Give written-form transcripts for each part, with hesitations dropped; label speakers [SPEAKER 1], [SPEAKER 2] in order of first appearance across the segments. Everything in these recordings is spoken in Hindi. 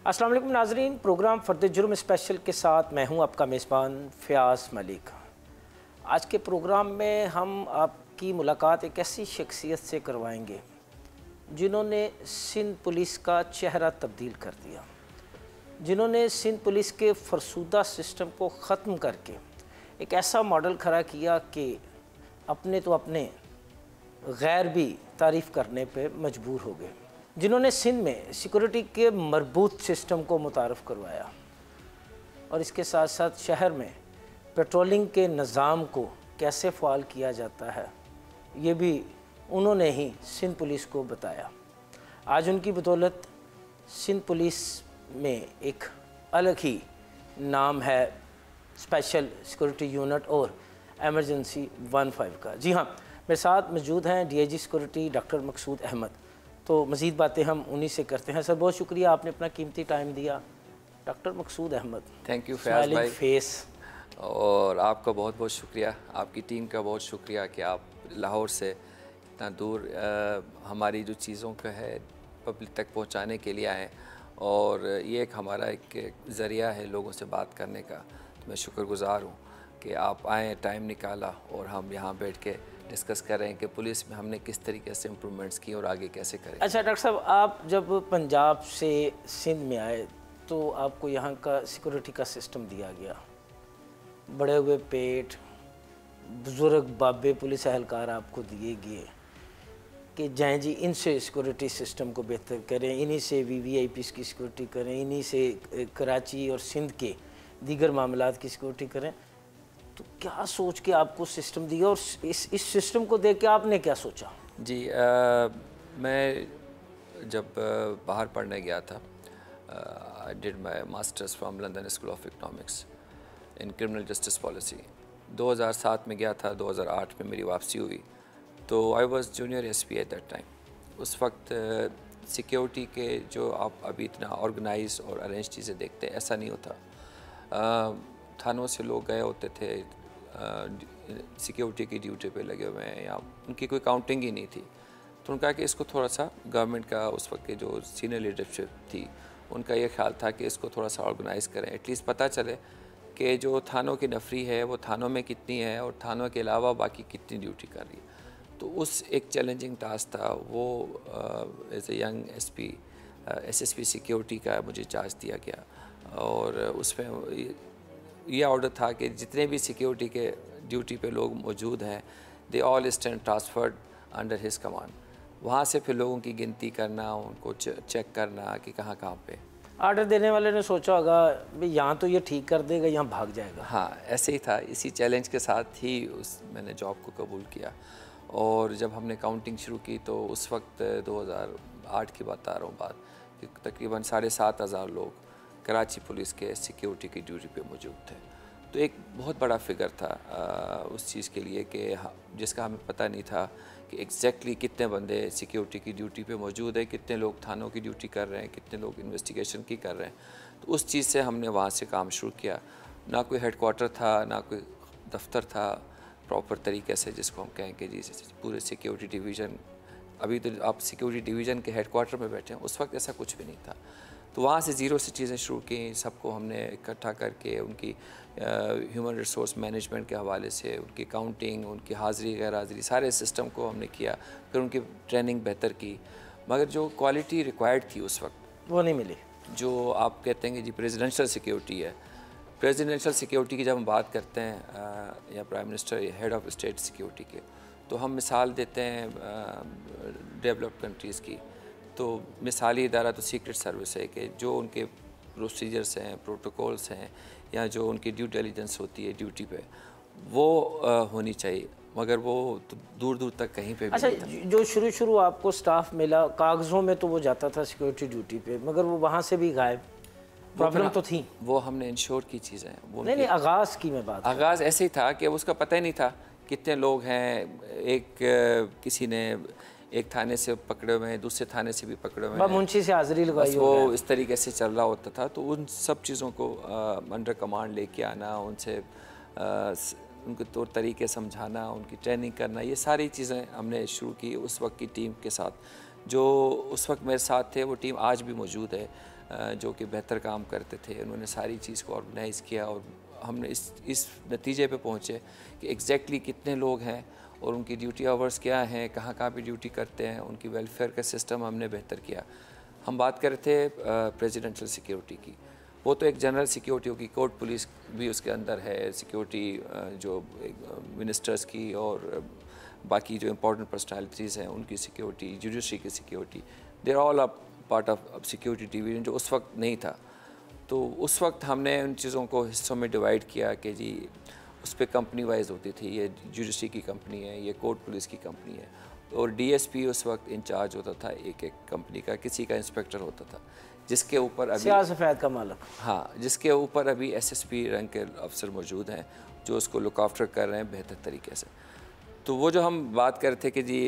[SPEAKER 1] अस्सलाम वालेकुम नाज़रीन, प्रोग्राम फ़र्द जुर्म स्पेशल के साथ मैं हूं आपका मेज़बान फ़याज़ मलिक। आज के प्रोग्राम में हम आपकी मुलाकात एक ऐसी शख्सियत से करवाएंगे जिन्होंने सिंध पुलिस का चेहरा तब्दील कर दिया, जिन्होंने सिंध पुलिस के फरसूदा सिस्टम को ख़त्म करके एक ऐसा मॉडल खड़ा किया कि अपने तो अपने गैर भी तारीफ़ करने पे मजबूर हो गए, जिन्होंने सिंध में सिक्योरिटी के मरबूत सिस्टम को मुतारफ़ करवाया और इसके साथ साथ शहर में पेट्रोलिंग के निज़ाम को कैसे फ़ाल किया जाता है ये भी उन्होंने ही सिंध पुलिस को बताया। आज उनकी बदौलत सिंध पुलिस में एक अलग ही नाम है स्पेशल सिक्योरिटी यूनिट और एमरजेंसी 15 का। जी हाँ, मेरे साथ मौजूद हैं DIG security doctor Maqsood Ahmad. तो मज़ीद बातें हम उन्हीं से करते हैं। सर, बहुत शुक्रिया, आपने अपना कीमती टाइम दिया। Doctor Maqsood Ahmed,
[SPEAKER 2] thank you Fayaz भाई,
[SPEAKER 1] फेस।
[SPEAKER 2] और आपका बहुत बहुत शुक्रिया, आपकी टीम का बहुत शुक्रिया कि आप लाहौर से इतना दूर हमारी जो चीज़ों का है पब्लिक तक पहुंचाने के लिए आए, और ये एक हमारा एक ज़रिया है लोगों से बात करने का। तो मैं शुक्रगुज़ार हूँ कि आप आएँ, टाइम निकाला और हम यहाँ बैठ के डिस्कस कर रहे हैं कि पुलिस में हमने किस तरीके से इम्प्रूवमेंट्स की और आगे कैसे करें।
[SPEAKER 1] अच्छा डॉक्टर साहब, आप जब पंजाब से सिंध में आए तो आपको यहाँ का सिक्योरिटी का सिस्टम दिया गया, बड़े हुए पेट बुज़ुर्ग बाबे पुलिस एहलकार आपको दिए गए कि जाएँ जी इनसे सिक्योरिटी सिस्टम को बेहतर करें, इन्हीं से VVIPs की सिक्योरिटी करें, इन्हीं से कराची और सिंध के दीगर मामलात की सिक्योरिटी करें। तो क्या सोच के आपको सिस्टम दिया और इस सिस्टम को देख के आपने क्या सोचा?
[SPEAKER 2] जी, मैं जब बाहर पढ़ने गया था, I did my masters from London school of economics in criminal justice policy. 2007 में गया था, 2008 में मेरी वापसी हुई। तो I was junior SP at that time. उस वक्त सिक्योरिटी के जो आप अभी इतना ऑर्गेनाइज और अरेंज चीज़ें देखते हैं, ऐसा नहीं होता। थानों से लोग गए होते थे, सिक्योरिटी की ड्यूटी पे लगे हुए हैं, या उनकी कोई काउंटिंग ही नहीं थी। तो उनका कि इसको थोड़ा सा गवर्नमेंट का उस वक्त के जो सीनियर लीडरशिप थी उनका ये ख्याल था कि इसको थोड़ा सा ऑर्गेनाइज़ करें, एटलीस्ट पता चले कि जो थानों की नफरी है वो थानों में कितनी है और थानों के अलावा बाकी कितनी ड्यूटी कर रही है। तो उस एक चैलेंजिंग टास्क था वो। As a young SP SSP security का मुझे चार्ज दिया गया, और उसमें ये ऑर्डर था कि जितने भी सिक्योरिटी के ड्यूटी पे लोग मौजूद हैं, they all stand transferred under his command. वहाँ से फिर लोगों की गिनती करना, उनको चेक करना कि कहाँ कहाँ पे।
[SPEAKER 1] आर्डर देने वाले ने सोचा होगा भाई यहाँ तो ये ठीक कर देगा, यहाँ भाग जाएगा।
[SPEAKER 2] हाँ, ऐसे ही था। इसी चैलेंज के साथ ही मैंने जॉब को कबूल किया। और जब हमने काउंटिंग शुरू की तो उस वक्त 2008 की बता रहा हूँ बात, कि तकरीबन 7,500 लोग कराची पुलिस के सिक्योरिटी की ड्यूटी पे मौजूद थे। तो एक बहुत बड़ा फिगर था उस चीज़ के लिए कि जिसका हमें पता नहीं था कि एग्जैक्टली कितने बंदे सिक्योरिटी की ड्यूटी पे मौजूद है, कितने लोग थानों की ड्यूटी कर रहे हैं, कितने लोग इन्वेस्टिगेशन की कर रहे हैं। तो उस चीज़ से हमने वहाँ से काम शुरू किया। ना कोई हेडक्वार्टर था, ना कोई दफ्तर था प्रॉपर तरीके से, जिसको हम कहें कि जी पूरे सिक्योरिटी डिवीज़न। अभी तो आप सिक्योरिटी डिवीज़न के हेडक्वार्टर में बैठे हैं, उस वक्त ऐसा कुछ भी नहीं था। तो वहाँ से ज़ीरो से चीज़ें शुरू की, सबको हमने इकट्ठा करके उनकी ह्यूमन रिसोर्स मैनेजमेंट के हवाले से उनकी काउंटिंग, उनकी हाज़िरी गैर हाज़िरी, सारे सिस्टम को हमने किया। फिर उनकी ट्रेनिंग बेहतर की, मगर जो क्वालिटी रिक्वायर्ड थी उस वक्त वो नहीं मिली। जो आप कहते हैं कि जी प्रेसिडेंशियल सिक्योरिटी है, प्रेसिडेंशियल सिक्योरिटी की जब हम बात करते हैं या प्राइम मिनिस्टर या हेड ऑफ स्टेट सिक्योरिटी के, तो हम मिसाल देते हैं डेवलप्ड कंट्रीज़ की। तो मिसाली इदारा तो सीक्रेट सर्विस है कि जो उनके प्रोसीजर्स हैं, प्रोटोकॉल्स हैं, या जो उनकी ड्यू डिलिजेंस होती है ड्यूटी पे, वो होनी चाहिए, मगर वो तो दूर दूर तक कहीं पे भी
[SPEAKER 1] अच्छा,
[SPEAKER 2] नहीं था।
[SPEAKER 1] जो शुरू आपको स्टाफ मिला, कागज़ों में तो वो जाता था सिक्योरिटी ड्यूटी पे, मगर वो वहाँ से भी गायब। प्रॉब्लम तो थी,
[SPEAKER 2] वो हमने इंश्योर की चीज़ें वो
[SPEAKER 1] नहीं आगाज़ की मैं बात,
[SPEAKER 2] आगाज़ ऐसे ही था कि उसका पता ही नहीं था कितने लोग हैं। किसी ने एक थाने से पकड़े हुए हैं, दूसरे थाने से भी पकड़े हुए हैं,
[SPEAKER 1] मुंशी से हाजिरी लगवाई,
[SPEAKER 2] वो इस तरीके से चल रहा होता था। तो उन सब चीज़ों को अंडर कमांड लेके आना, उनसे उनको तौर तरीके समझाना, उनकी ट्रेनिंग करना, ये सारी चीज़ें हमने शुरू की उस वक्त की टीम के साथ। जो उस वक्त मेरे साथ थे वो टीम आज भी मौजूद है। जो कि बेहतर काम करते थे, उन्होंने सारी चीज़ को ऑर्गेनाइज़ किया और हमने इस नतीजे पे पहुँचे कि एग्जैक्टली कितने लोग हैं और उनकी ड्यूटी आवर्स क्या हैं, कहाँ कहाँ पे ड्यूटी करते हैं, उनकी वेलफेयर का सिस्टम हमने बेहतर किया। हम बात कर रहे थे प्रेसिडेंशियल सिक्योरिटी की, वो तो एक जनरल सिक्योरिटी होगी, कोर्ट पुलिस भी उसके अंदर है, सिक्योरिटी जो मिनिस्टर्स की और बाकी जो इम्पोर्टेंट पर्सनालिटीज़ हैं उनकी सिक्योरिटी, जुडिशरी की security, there all a part of security division, जो उस वक्त नहीं था। तो उस वक्त हमने उन चीज़ों को हिस्सों में डिवाइड किया कि जी उस पर कंपनी वाइज होती थी, ये जुडिशरी की कंपनी है, ये कोर्ट पुलिस की कंपनी है, और डीएसपी उस वक्त इंचार्ज होता था एक एक कंपनी का, किसी का इंस्पेक्टर होता था, जिसके ऊपर अभी
[SPEAKER 1] सफ़ेद का मालिक,
[SPEAKER 2] हाँ, जिसके ऊपर अभी एसएसपी रैंक के अफसर मौजूद हैं जो उसको लुक आफ्टर कर रहे हैं बेहतर तरीके से। तो वो जो हम बात कर रहे थे कि जी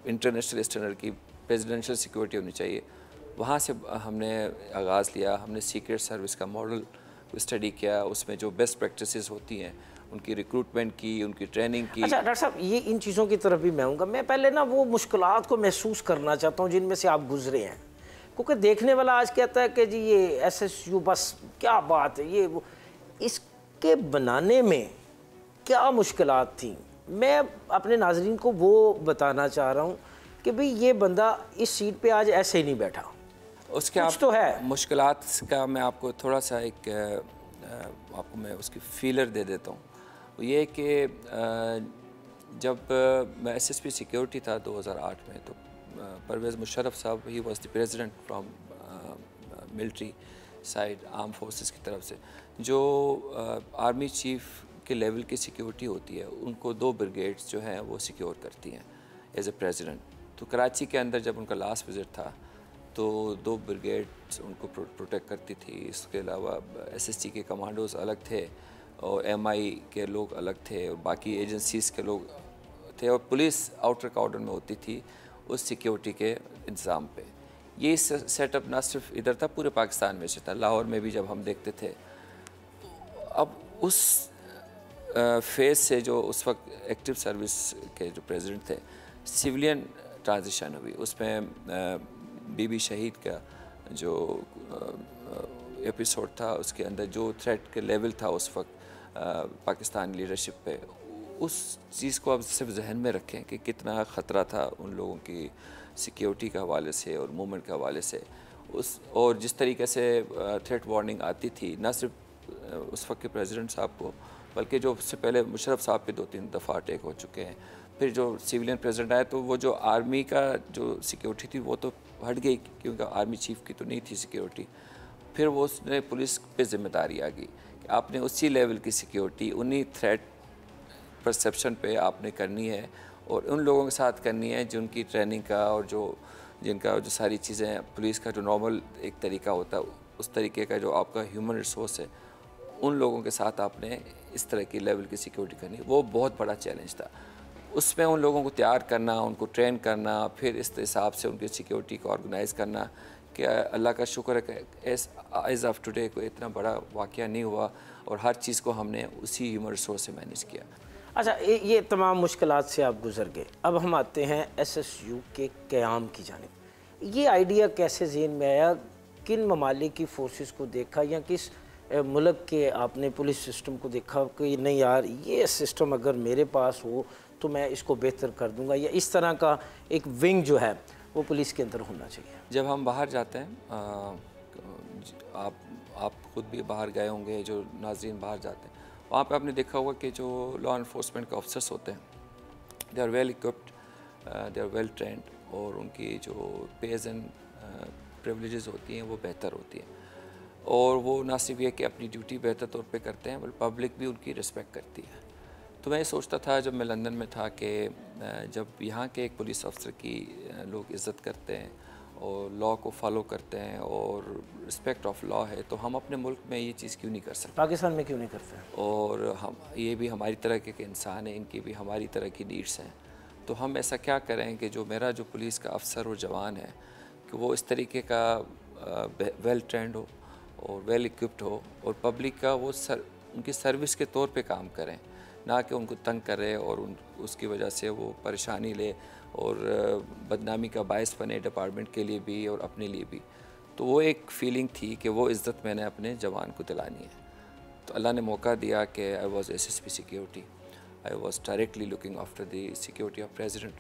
[SPEAKER 2] इंटरनेशनल स्टैंडर्ड की प्रेसिडेंशियल सिक्योरिटी होनी चाहिए, वहाँ से हमने आगाज़ लिया। हमने सीक्रेट सर्विस का मॉडल स्टडी किया, उसमें जो बेस्ट प्रैक्टिसेस होती हैं उनकी रिक्रूटमेंट की, उनकी ट्रेनिंग की।
[SPEAKER 1] अच्छा डॉक्टर साहब, ये इन चीज़ों की तरफ भी मैं आऊँगा। मैं पहले ना वो मुश्किलात को महसूस करना चाहता हूँ जिनमें से आप गुजरे हैं, क्योंकि देखने वाला आज कहता है कि जी ये एसएसयू बस क्या बात है, ये वो, इसके बनाने में क्या मुश्किलात थी। मैं अपने नाजरीन को वो बताना चाह रहा हूँ कि भाई ये बंदा इस सीट पे आज ऐसे ही नहीं बैठा,
[SPEAKER 2] उसके
[SPEAKER 1] कुछ तो है।
[SPEAKER 2] मुश्किलात का मैं आपको थोड़ा सा एक आपको मैं उसकी फीलर दे देता हूँ। ये कि जब मैं एसएसपी सिक्योरिटी था 2008 में, तो परवेज़ मुशर्रफ साहब, he was the president from military side, arm forces की तरफ से, जो आर्मी चीफ के लेवल की सिक्योरिटी होती है, उनको 2 ब्रिगेड्स जो हैं वो सिक्योर करती हैं एज ए प्रेसिडेंट। तो कराची के अंदर जब उनका लास्ट विज़िट था तो 2 ब्रिगेड्स उनको प्रोटेक्ट करती थी। इसके अलावा एसएसटी के कमांडोज अलग थे और एमआई के लोग अलग थे और बाकी एजेंसीज़ के लोग थे, और पुलिस आउटर कॉर्डन में होती थी उस सिक्योरिटी के इंतज़ाम पे। ये सेटअप ना सिर्फ इधर था, पूरे पाकिस्तान में से था। लाहौर में भी जब हम देखते थे, अब उस फेज़ से जो उस वक्त एक्टिव सर्विस के जो प्रेसिडेंट थे, सिविलियन ट्रांजिशन हुई। उसमें बीबी शहीद का जो एपिसोड था, उसके अंदर जो थ्रेट के लेवल था उस वक्त पाकिस्तान लीडरशिप पे, उस चीज़ को आप सिर्फ जहन में रखें कि कितना ख़तरा था उन लोगों की सिक्योरिटी के हवाले से और मूवमेंट के हवाले से। और जिस तरीके से थ्रेट वार्निंग आती थी, ना सिर्फ उस वक्त के प्रेसिडेंट साहब को, बल्कि जो उससे पहले मुशर्रफ साहब पे 2-3 दफ़ा अटैक हो चुके हैं। फिर जो सिविलियन प्रेसिडेंट आए तो वो जो आर्मी का जो सिक्योरिटी थी वो तो हट गई, क्योंकि आर्मी चीफ की तो नहीं थी सिक्योरिटी। फिर वो उसने पुलिस पे जिम्मेदारी आ गई कि आपने उसी लेवल की सिक्योरिटी, उन्हीं थ्रेट परसेप्शन पे आपने करनी है और उन लोगों के साथ करनी है जिनकी ट्रेनिंग का और जिनका जो सारी चीज़ें, पुलिस का जो नॉर्मल एक तरीका होता है, उस तरीके का जो आपका ह्यूमन रिसोर्स है, उन लोगों के साथ आपने इस तरह की लेवल की सिक्योरिटी करनी। वो बहुत बड़ा चैलेंज था। उसमें उन लोगों को तैयार करना, उनको ट्रेन करना, फिर इस हिसाब से उनकी सिक्योरिटी को ऑर्गेनाइज़ करना। कि अल्लाह का शुक्र है कि एज़ ऑफ टुडे कोई इतना बड़ा वाक़या नहीं हुआ और हर चीज़ को हमने उसी ह्यूमन रिसोर्स से मैनेज किया।
[SPEAKER 1] अच्छा, ये तमाम मुश्किलात से आप गुजर गए। अब हम आते हैं एसएसयू के क़याम की जानिब। ये आइडिया कैसे ज़हन में आया? किन ममालिक की फोर्सेस को देखा या किस मुल्क के आपने पुलिस सिस्टम को देखा कि नहीं यार, ये सिस्टम अगर मेरे पास हो तो मैं इसको बेहतर कर दूंगा, या इस तरह का एक विंग जो है वो पुलिस के अंदर होना चाहिए?
[SPEAKER 2] जब हम बाहर जाते हैं, आप खुद भी बाहर गए होंगे, जो नाज़रीन बाहर जाते हैं, वहाँ पे आपने देखा होगा कि जो लॉ इन्फोर्समेंट के ऑफिसर्स होते हैं, they are well equipped, they are well trained, और उनकी जो पेज एंड प्रिविलेजेस होती हैं वो बेहतर होती हैं। और वो ना सिर्फ ये कि अपनी ड्यूटी बेहतर तौर पे करते हैं, बल्कि पब्लिक भी उनकी रिस्पेक्ट करती है। तो मैं ये सोचता था जब मैं लंदन में था कि जब यहाँ के एक पुलिस अफसर की लोग इज़्ज़त करते हैं और लॉ को फॉलो करते हैं और रिस्पेक्ट ऑफ लॉ है, तो हम अपने मुल्क में ये चीज़ क्यों नहीं कर सकते?
[SPEAKER 1] पाकिस्तान में क्यों नहीं करते?
[SPEAKER 2] और हम, ये भी हमारी तरह के इंसान हैं, इनकी भी हमारी तरह की नीड्स हैं। तो हम ऐसा क्या करें कि जो मेरा जो पुलिस का अफसर और जवान है कि वो इस तरीके का वेल ट्रेंड हो और वेल इक्विप्ड हो, और पब्लिक का वो उनकी सर्विस के तौर पे काम करें, ना कि उनको तंग करे और उसकी वजह से वो परेशानी ले और बदनामी का बायस बने डिपार्टमेंट के लिए भी और अपने लिए भी। तो वो एक फीलिंग थी कि वो इज़्ज़त मैंने अपने जवान को दिलानी है। तो अल्लाह ने मौका दिया कि I was SSP security, I was directly looking after the security of president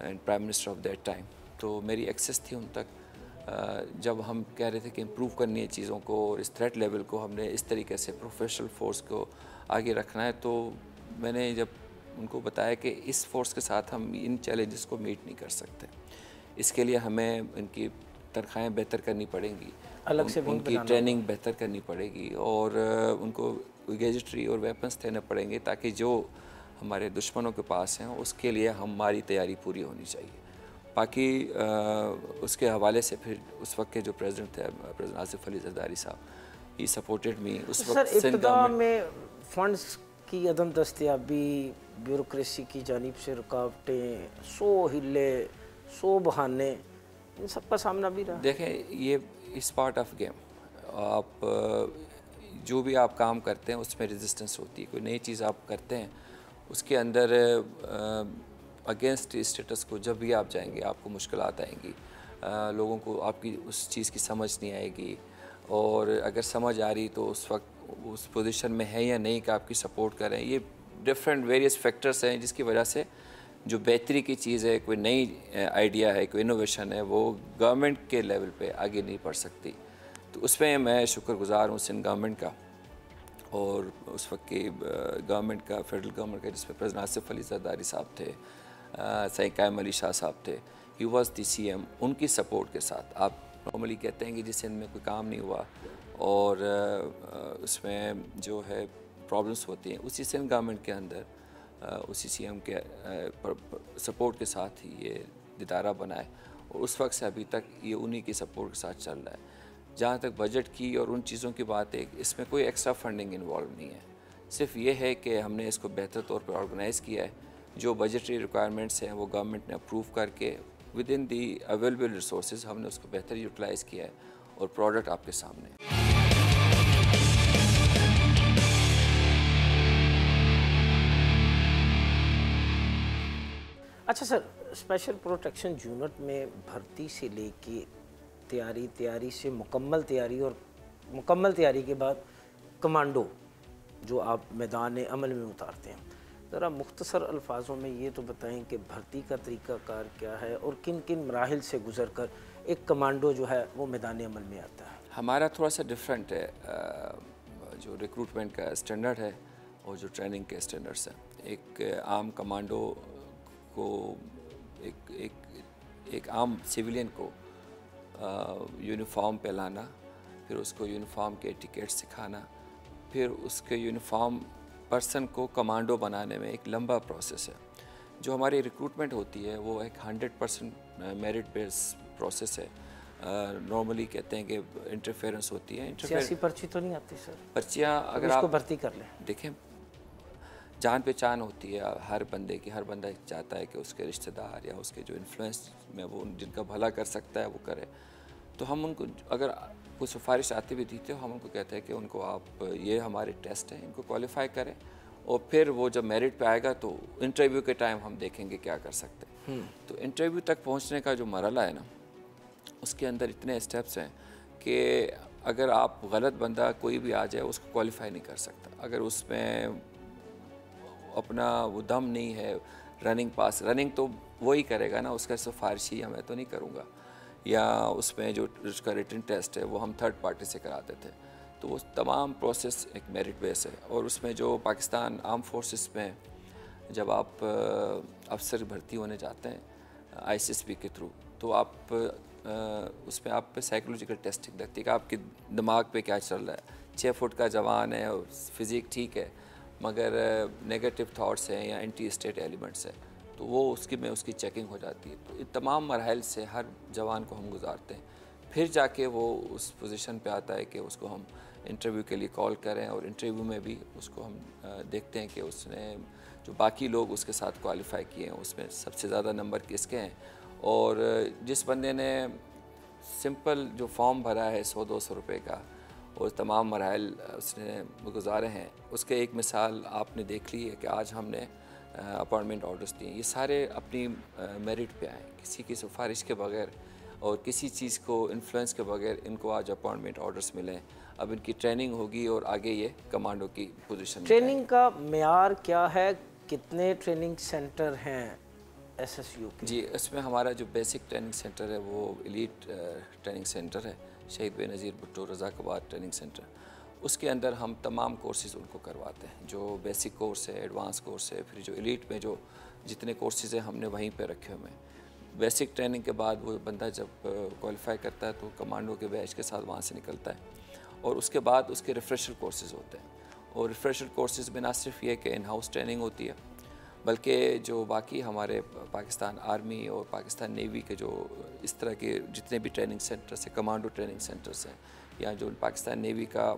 [SPEAKER 2] and prime minister of that time. तो मेरी एक्सेस थी उन तक। जब हम कह रहे थे कि इम्प्रूव करनी है चीज़ों को और इस थ्रेट लेवल को हमने इस तरीके से प्रोफेशनल फोर्स को आगे रखना है, तो मैंने जब उनको बताया कि इस फोर्स के साथ हम इन चैलेंजेस को मीट नहीं कर सकते, इसके लिए हमें इनकी तनख्वाहें बेहतर करनी पड़ेंगी,
[SPEAKER 1] अलग से
[SPEAKER 2] उनकी ट्रेनिंग बेहतर करनी पड़ेगी और उनको गैजेटरी और वेपन्स देने पड़ेंगे ताकि जो हमारे दुश्मनों के पास हैं उसके लिए हमारी तैयारी पूरी होनी चाहिए। बाकी उसके हवाले से फिर उस वक्त के जो प्रेसिडेंट थे प्रेसिडेंट आसिफ अली जरदारी साहब, ही सपोर्टेड मी। उस वक्त
[SPEAKER 1] सर इब्तिदा में फंड्स की अदम दस्तयाबी, ब्यूरोक्रेसी की जानिब से रुकावटें, 100 हिले 100 बहाने, इन सब का सामना भी रहा।
[SPEAKER 2] देखें, ये इस पार्ट ऑफ गेम, आप जो भी आप काम करते हैं उसमें रेजिस्टेंस होती है। कोई नई चीज़ आप करते हैं उसके अंदर अगेंस्ट स्टेटस को जब भी आप जाएंगे आपको मुश्किलात आएंगी, लोगों को आपकी उस चीज़ की समझ नहीं आएगी, और अगर समझ आ रही तो उस वक्त उस पोजीशन में है या नहीं कि आपकी सपोर्ट करें। ये डिफरेंट वेरियस फैक्टर्स हैं जिसकी वजह से जो बेहतरी की चीज़ है, कोई नई आइडिया है, कोई इनोवेशन है, वो गवर्नमेंट के लेवल पे आगे नहीं बढ़ सकती। तो उसमें मैं शुक्रगुजार हूँ सिंध गवर्नमेंट का और उस वक्त की गवर्नमेंट का, फेडरल गवर्नमेंट का, जिसमें प्रेसिडेंट आसिफ अली जरदारी साहब थे, सईद कायम अली शाह साहब थे, ही वाज द सीएम। उनकी सपोर्ट के साथ, आप नॉर्मली कहते हैं कि जिस सिंध में कोई काम नहीं हुआ और उसमें जो है प्रॉब्लम्स होती हैं, उसी सिंध गवर्नमेंट के अंदर उसी सीएम के सपोर्ट के साथ ही ये इदारा बनाए और उस वक्त से अभी तक ये उन्हीं की सपोर्ट के साथ चल रहा है। जहाँ तक बजट की और उन चीज़ों की बात है, इसमें कोई एक्स्ट्रा फंडिंग इन्वॉल्व नहीं है, सिर्फ ये है कि हमने इसको बेहतर तौर पर ऑर्गेनाइज़ किया है। जो बजटरी रिक्वायरमेंट्स हैं वो गवर्नमेंट ने अप्रूव करके with in the available resource हमने उसको बेहतर यूटिलाइज़ किया है और प्रोडक्ट आपके सामने है।
[SPEAKER 1] अच्छा सर, स्पेशल प्रोटेक्शन यूनिट में भर्ती से लेके तैयारी से मुकम्मल तैयारी और मुकम्मल तैयारी के बाद कमांडो जो आप मैदान अमल में उतारते हैं, ज़रा मुख्तसर अल्फाजों में ये तो बताएं कि भर्ती का तरीक़ाकार क्या है और किन किन मराहिल से गुज़र कर एक कमांडो जो है वो मैदान अमल में आता है।
[SPEAKER 2] हमारा थोड़ा सा डिफरेंट है, जो रिक्रूटमेंट का स्टैंडर्ड है और जो ट्रेनिंग के स्टैंडर्ड्स हैं। एक आम कमांडो को, एक आम सिविलियन को यूनिफॉर्म पहनाना, फिर उसको यूनिफॉर्म के एटिकेट सिखाना, फिर उसके यूनिफॉर्म पर्सन को कमांडो बनाने में एक लंबा प्रोसेस है। जो हमारी रिक्रूटमेंट होती है वो एक 100% मेरिट बेस्ड प्रोसेस है। नॉर्मली कहते हैं कि इंटरफेरेंस होती है।
[SPEAKER 1] सियासी पर्ची तो नहीं आती सर?
[SPEAKER 2] पर्चियाँ अगर
[SPEAKER 1] आप
[SPEAKER 2] आप
[SPEAKER 1] भर्ती कर लें,
[SPEAKER 2] देखें, जान पहचान होती है हर बंदे की, हर बंदा चाहता है कि उसके रिश्तेदार या उसके जो इन्फ्लुएंस में वो जिनका भला कर सकता है वो करे। तो हम उनको अगर कोई सिफारिश आती भी दी तो हम उनको कहते हैं कि उनको आप, ये हमारे टेस्ट हैं, इनको क्वालिफाई करें और फिर वो जब मेरिट पे आएगा तो इंटरव्यू के टाइम हम देखेंगे क्या कर सकते हैं। तो इंटरव्यू तक पहुंचने का जो मरला है ना, उसके अंदर इतने स्टेप्स हैं कि अगर आप गलत बंदा कोई भी आ जाए उसको क्वालिफाई नहीं कर सकता। अगर उसमें अपना वो दम नहीं है, रनिंग तो वही करेगा ना, उसका सिफारिशी मैं तो नहीं करूँगा, या उसमें जो उसका रिटन टेस्ट है वो हम थर्ड पार्टी से कराते थे। तो वो तमाम प्रोसेस एक मेरिट बेस है। और उसमें जो पाकिस्तान आर्म फोर्सेस में जब आप अफसर भर्ती होने जाते हैं आईसीएसपी के थ्रू, तो आप उसमें आप पे साइकोलॉजिकल टेस्टिंग लगती है कि आपके दिमाग पे क्या चल रहा है। 6 फुट का जवान है और फिज़िक ठीक है, मगर नेगेटिव थॉट्स हैं या एंटी स्टेट एलिमेंट्स हैं, तो वो उसकी चेकिंग हो जाती है। तो इन तमाम मराहल से हर जवान को हम गुजारते हैं, फिर जाके वो उस पोजीशन पे आता है कि उसको हम इंटरव्यू के लिए कॉल करें। और इंटरव्यू में भी उसको हम देखते हैं कि उसने जो बाकी लोग उसके साथ क्वालिफाई किए हैं उसमें सबसे ज़्यादा नंबर किसके हैं। और जिस बंदे ने सिंपल जो फॉर्म भरा है 100-200 रुपये का और तमाम मराहल उसने गुजारे हैं, उसके एक मिसाल आपने देख ली है कि आज हमने अपॉइंटमेंट ऑर्डर्स दिए, ये सारे अपनी मेरिट पे आए, किसी की सिफारिश के बगैर और किसी चीज़ को इन्फ्लुएंस के बगैर इनको आज अपॉइंटमेंट ऑर्डर्स मिले हैं। अब इनकी ट्रेनिंग होगी और आगे ये कमांडो की पोजीशन में
[SPEAKER 1] ट्रेनिंग का मेयार क्या है? कितने ट्रेनिंग सेंटर हैं SSU के?
[SPEAKER 2] जी, इसमें हमारा जो बेसिक ट्रेनिंग सेंटर है वो एलीट ट्रेनिंग सेंटर है, शहीद बेनज़ीर भुट्टो रज़ाक़ाबाद ट्रेनिंग सेंटर। उसके अंदर हम तमाम कोर्सेज़ उनको करवाते हैं, जो बेसिक कोर्स है, एडवांस कोर्स है, फिर जो एलीट में जो जितने कोर्सेज़ हैं हमने वहीं पे रखे हुए हैं। बेसिक ट्रेनिंग के बाद वो बंदा जब क्वालिफाई करता है तो कमांडो के बैच के साथ वहाँ से निकलता है, और उसके बाद उसके रिफ़्रेशर कोर्सेज़ होते हैं। और रिफ़्रेशर कोर्सेज़ में ना सिर्फ ये कि इन हाउस ट्रेनिंग होती है, बल्कि जो बाकी हमारे पाकिस्तान आर्मी और पाकिस्तान नेवी के जो इस तरह के जितने भी ट्रेनिंग सेंटर्स हैं, कमांडो ट्रेनिंग सेंटर्स हैं, या जो पाकिस्तान नेवी का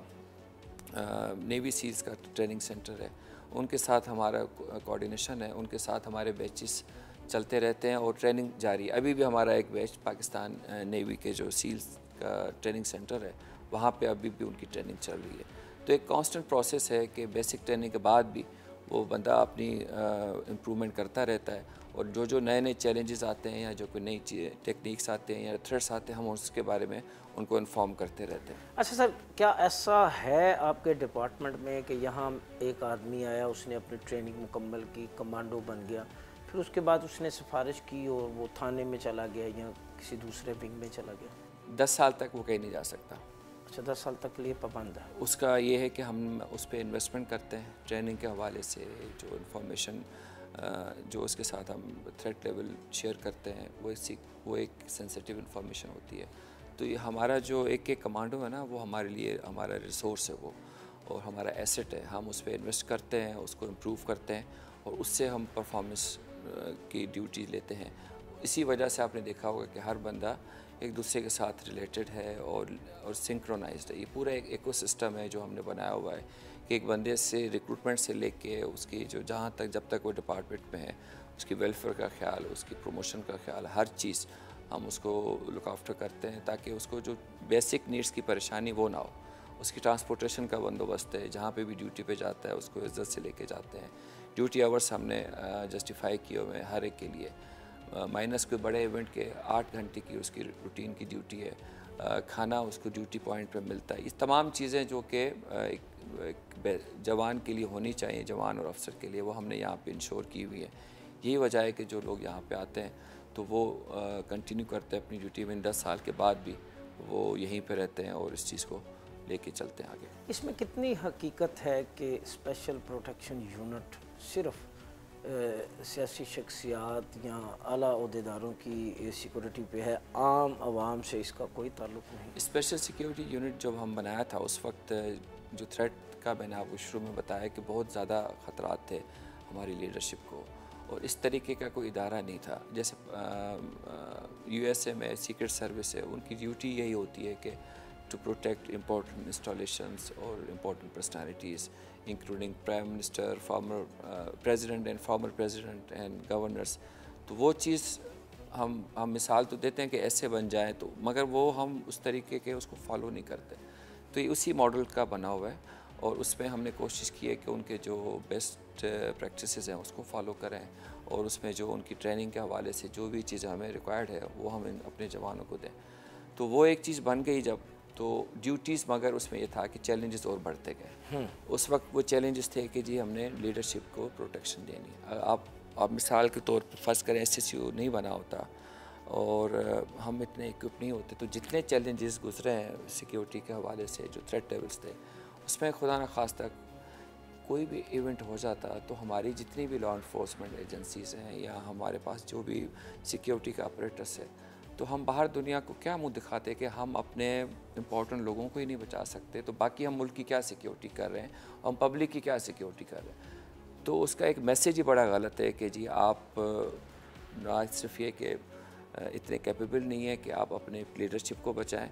[SPEAKER 2] नेवी सील्स का ट्रेनिंग सेंटर है, उनके साथ हमारा कोऑर्डिनेशन है, उनके साथ हमारे बैचेस चलते रहते हैं और ट्रेनिंग जारी है। अभी भी हमारा एक बैच पाकिस्तान नेवी के जो सील्स का ट्रेनिंग सेंटर है वहाँ पे अभी भी उनकी ट्रेनिंग चल रही है। तो एक कांस्टेंट प्रोसेस है कि बेसिक ट्रेनिंग के बाद भी वो बंदा अपनी इम्प्रूवमेंट करता रहता है, और जो नए नए चैलेंजेस आते हैं या जो कोई नई टेक्निक्स आते हैं या थ्रेट्स आते हैं, हम उसके बारे में उनको इन्फॉर्म करते रहते हैं।
[SPEAKER 1] अच्छा सर, क्या ऐसा है आपके डिपार्टमेंट में कि यहाँ एक आदमी आया, उसने अपनी ट्रेनिंग मुकम्मल की, कमांडो बन गया, फिर उसके बाद उसने सिफारिश की और वो थाने में चला गया या किसी दूसरे विंग में चला गया?
[SPEAKER 2] 10 साल तक वो कहीं नहीं जा सकता।
[SPEAKER 1] अच्छा, 10 साल तक के लिए पाबंद है?
[SPEAKER 2] उसका ये है कि हम उस पर इन्वेस्टमेंट करते हैं ट्रेनिंग के हवाले से, जो इन्फॉर्मेशन जो उसके साथ हम थ्रेट लेवल शेयर करते हैं वो एक सेंसिटिव इन्फॉर्मेशन होती है। तो ये हमारा जो एक कमांडो है ना, वो हमारे लिए हमारा रिसोर्स है वो, और हमारा एसेट है। हम उस पर इन्वेस्ट करते हैं, उसको इम्प्रूव करते हैं, और उससे हम परफॉर्मेंस की ड्यूटी लेते हैं। इसी वजह से आपने देखा होगा कि हर बंदा एक दूसरे के साथ रिलेटेड है और सिंक्रोनाइज्ड है। ये पूरा एक इकोसिस्टम है जो हमने बनाया हुआ है कि एक बंदे से रिक्रूटमेंट से लेके उसकी जो जहाँ तक जब तक वो डिपार्टमेंट में है, उसकी वेलफेयर का ख्याल, उसकी प्रमोशन का ख्याल, हर चीज़ हम उसको लुक आफ्टर करते हैं, ताकि उसको जो बेसिक नीड्स की परेशानी वो ना हो। उसकी ट्रांसपोर्टेशन का बंदोबस्त है, जहाँ पे भी ड्यूटी पे जाता है उसको इज्जत से लेके जाते हैं। ड्यूटी आवर्स हमने जस्टिफाई किए हुए हैं हर एक के लिए, माइनस कोई बड़े इवेंट के 8 घंटे की उसकी रूटीन की ड्यूटी है, खाना उसको ड्यूटी पॉइंट पे मिलता है। ये तमाम चीज़ें जो कि एक जवान के लिए होनी चाहिए, जवान और अफसर के लिए, वो हमने यहाँ पे इंश्योर की हुई है। यही वजह है कि जो लोग यहाँ पे आते हैं तो वो कंटिन्यू करते हैं अपनी ड्यूटी में, 10 साल के बाद भी वो यहीं पे रहते हैं और इस चीज़ को लेके चलते हैं आगे।
[SPEAKER 1] इसमें कितनी हकीकत है कि स्पेशल प्रोटेक्शन यूनिट सिर्फ सियासी शख्सियात या आला अहदेदारों की सिक्योरिटी पे है, आम आवाम से इसका कोई ताल्लुक़ नहीं?
[SPEAKER 2] स्पेशल सिक्योरिटी यूनिट जब हम बनाया था उस वक्त जो थ्रेट का मैंने आपको शुरू में बताया कि बहुत ज़्यादा ख़तरात थे हमारी लीडरशिप को, और इस तरीके का कोई इदारा नहीं था। जैसे USA में सीक्रेट सर्विस है, उनकी ड्यूटी यही होती है कि टू प्रोटेक्ट इम्पोर्टेंट इंस्टॉलेशंस और important personalities including prime minister, former president and former president and governors. तो वो चीज़ हम मिसाल तो देते हैं कि ऐसे बन जाए, तो मगर वो हम उस तरीके के उसको फॉलो नहीं करते। तो ये उसी मॉडल का बना हुआ है, और उसमें हमने कोशिश की है कि उनके जो बेस्ट प्रैक्टिसेस हैं उसको फॉलो करें, और उसमें जो उनकी ट्रेनिंग के हवाले से जो भी चीज़ें हमें रिक्वायर्ड है वो हम अपने जवानों को दें। तो वो एक चीज़ बन गई जब, तो ड्यूटीज़, मगर उसमें ये था कि चैलेंजेस और बढ़ते गए। उस वक्त वो चैलेंजेस थे कि जी हमने लीडरशिप को प्रोटेक्शन देनी है। आप मिसाल के तौर पर फर्ज करें SSU नहीं बना होता और हम इतने इक्विप नहीं होते, तो जितने चैलेंजेस गुजरे हैं सिक्योरिटी के हवाले से, जो थ्रेट लेवल्स थे, उसमें खुदा न खास्ता कोई भी इवेंट हो जाता तो हमारी जितनी भी लॉ इन्फोर्समेंट एजेंसीज़ हैं या हमारे पास जो भी सिक्योरिटी का अपरेटस है, तो हम बाहर दुनिया को क्या मुंह दिखाते कि हम अपने इम्पोर्टेंट लोगों को ही नहीं बचा सकते, तो बाकी हम मुल्क की क्या सिक्योरिटी कर रहे हैं, हम पब्लिक की क्या सिक्योरिटी कर रहे हैं। तो उसका एक मैसेज ही बड़ा गलत है कि जी आप आज सिर्फ ये कि इतने कैपेबल नहीं है कि आप अपने लीडरशिप को बचाएं।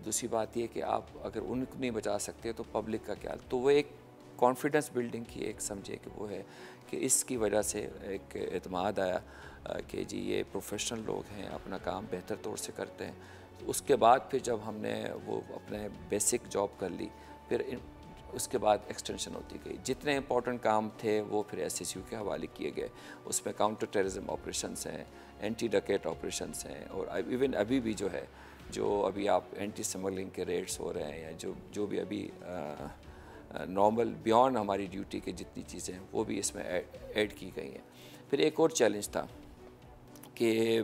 [SPEAKER 2] दूसरी बात ये कि आप अगर उनको नहीं बचा सकते तो पब्लिक का क्या। तो वो एक कॉन्फिडेंस बिल्डिंग की एक समझे कि वो है कि इसकी वजह से एक एतमाद आया कि जी ये प्रोफेशनल लोग हैं, अपना काम बेहतर तौर से करते हैं। तो उसके बाद फिर जब हमने वो अपने बेसिक जॉब कर ली, फिर उसके बाद एक्सटेंशन होती गई। जितने इंपॉर्टेंट काम थे वो फिर SSU के हवाले किए गए। उसमें काउंटर टेररिज्म ऑपरेशंस हैं, एंटी डकैट ऑपरेशंस हैं, और इवन अभी भी जो है, जो अभी आप एंटी स्मगलिंग के रेड्स हो रहे हैं, या जो भी अभी नॉर्मल बियॉन्ड हमारी ड्यूटी के जितनी चीज़ें हैं वो भी इसमें ऐड की गई हैं। फिर एक और चैलेंज था कि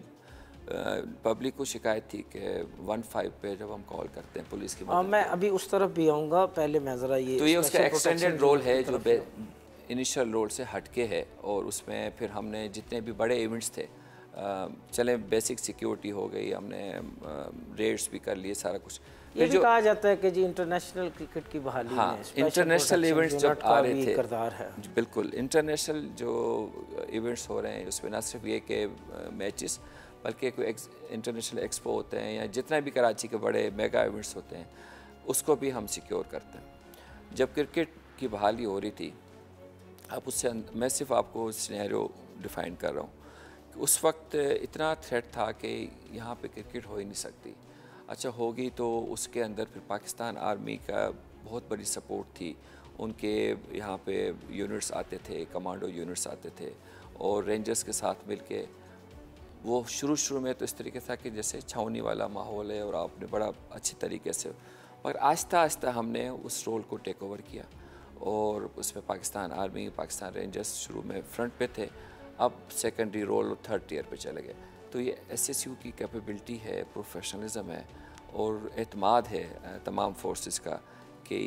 [SPEAKER 2] पब्लिक को शिकायत थी कि 15 पे जब हम कॉल करते हैं पुलिस की मदद,
[SPEAKER 1] मैं अभी उस तरफ भी आऊँगा, पहले मैं ज़रा ये
[SPEAKER 2] उसका एक्सटेंडेड रोल है जो इनिशियल रोल से हटके है। और उसमें फिर हमने जितने भी बड़े इवेंट्स थे, चले बेसिक सिक्योरिटी हो गई, हमने रेड्स भी कर लिए, सारा कुछ।
[SPEAKER 1] ये भी कहा जाता है कि जी इंटरनेशनल क्रिकेट की बहाली में
[SPEAKER 2] इंटरनेशनल इवेंट्स जब आ रहे थे,
[SPEAKER 1] किरदार है।
[SPEAKER 2] बिल्कुल इंटरनेशनल जो इवेंट्स हो रहे हैं उसमें ना सिर्फ ये कि मैचेस, बल्कि कोई इंटरनेशनल एक्सपो होते हैं या जितना भी कराची के बड़े मेगा इवेंट्स होते हैं, उसको भी हम सिक्योर करते हैं। जब क्रिकेट की बहाली हो रही थी, अब उससे मैं सिर्फ आपको सिनेरियो डिफ़ाइन कर रहा हूँ कि उस वक्त इतना थ्रेट था कि यहाँ पे क्रिकेट हो ही नहीं सकती। अच्छा होगी तो उसके अंदर फिर पाकिस्तान आर्मी का बहुत बड़ी सपोर्ट थी। उनके यहाँ पे यूनिट्स आते थे, कमांडो यूनिट्स आते थे, और रेंजर्स के साथ मिलके वो शुरू में तो इस तरीके था कि जैसे छावनी वाला माहौल है और आपने बड़ा अच्छी तरीके से, मगर आहिस्ता आहिस्ता हमने उस रोल को टेक ओवर किया, और उसमें पाकिस्तान आर्मी, पाकिस्तान रेंजर्स शुरू में फ्रंट पे थे, अब सेकेंडरी रोल और थर्ड टियर पे चले गए। तो ये SSU की कैपेबिलिटी है, प्रोफेशनलिज्म है और एतमाद है तमाम फोर्सेस का कि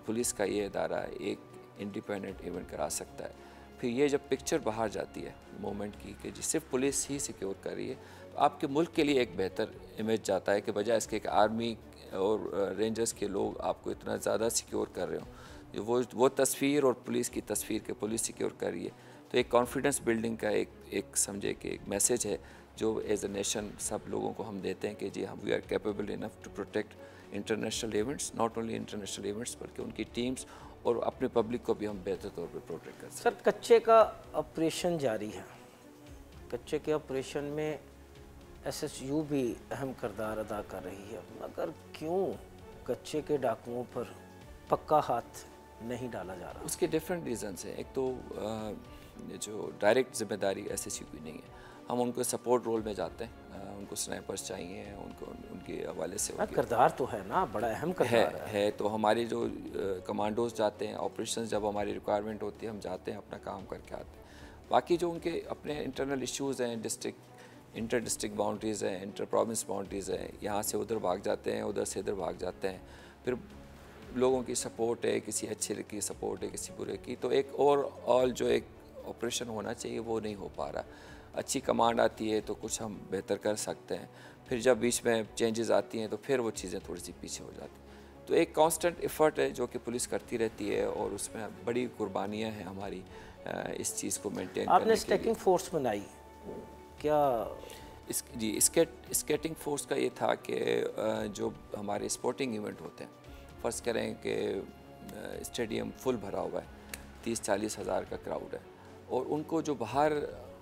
[SPEAKER 2] पुलिस का ये इदारा एक इंडिपेंडेंट इवेंट करा सकता है। फिर ये जब पिक्चर बाहर जाती है मूवमेंट की कि सिर्फ पुलिस ही सिक्योर कर रही है, तो आपके मुल्क के लिए एक बेहतर इमेज जाता है कि बजाय इसके कि आर्मी और रेंजर्स के लोग आपको इतना ज़्यादा सिक्योर कर रहे हो, वो तस्वीर और पुलिस की तस्वीर के पुलिस सिक्योर कर रही है। तो एक कॉन्फिडेंस बिल्डिंग का एक समझे कि एक मैसेज है जो एज ए नेशन सब लोगों को हम देते हैं कि जी हम we are capable enough to protect international events, not only international events बल्कि उनकी टीम्स और अपने पब्लिक को भी हम बेहतर तौर पे प्रोटेक्ट कर सकते हैं।
[SPEAKER 1] सर, कच्चे का ऑपरेशन जारी है। कच्चे के ऑपरेशन में SSU भी अहम किरदार अदा कर रही है, मगर क्यों कच्चे के डाकुओं पर पक्का हाथ नहीं डाला जा रहा?
[SPEAKER 2] उसके डिफरेंट रीजंस हैं। एक तो जो डायरेक्ट जिम्मेदारी SSU की नहीं है, हम उनको सपोर्ट रोल में जाते हैं, उनको स्नाइपर्स चाहिए, उनको उनके हवाले से
[SPEAKER 1] किरदार तो है ना, बड़ा अहम किरदार
[SPEAKER 2] है। तो हमारे जो कमांडोज जाते हैं, ऑपरेशंस जब हमारी रिक्वायरमेंट होती है हम जाते हैं, अपना काम करके आते हैं। बाकी जो उनके अपने इंटरनल इश्यूज़ हैं, इंटर डिस्ट्रिक्ट बाउंड्रीज़ हैं, इंटर प्रोविंस बाउंड्रीज़ हैं, यहाँ से उधर भाग जाते हैं, उधर से इधर भाग जाते हैं। फिर लोगों की सपोर्ट है, किसी अच्छे की सपोर्ट है, किसी बुरे की, तो एक ओवरऑल जो एक ऑपरेशन होना चाहिए वो नहीं हो पा रहा। अच्छी कमांड आती है तो कुछ हम बेहतर कर सकते हैं, फिर जब बीच में चेंजेस आती हैं तो फिर वो चीज़ें थोड़ी सी पीछे हो जाती हैं। तो एक कांस्टेंट एफर्ट है जो कि पुलिस करती रहती है, और उसमें बड़ी कुर्बानियाँ हैं हमारी इस चीज़ को मेंटेन करने के लिए।
[SPEAKER 1] आपने स्केटिंग फोर्स बनाई क्या?
[SPEAKER 2] स्केटिंग फोर्स का ये था कि जो हमारे स्पोर्टिंग इवेंट होते हैं, फ़र्ज़ करें कि स्टेडियम फुल भरा हुआ है, 30-40 हज़ार का क्राउड है, और उनको जो बाहर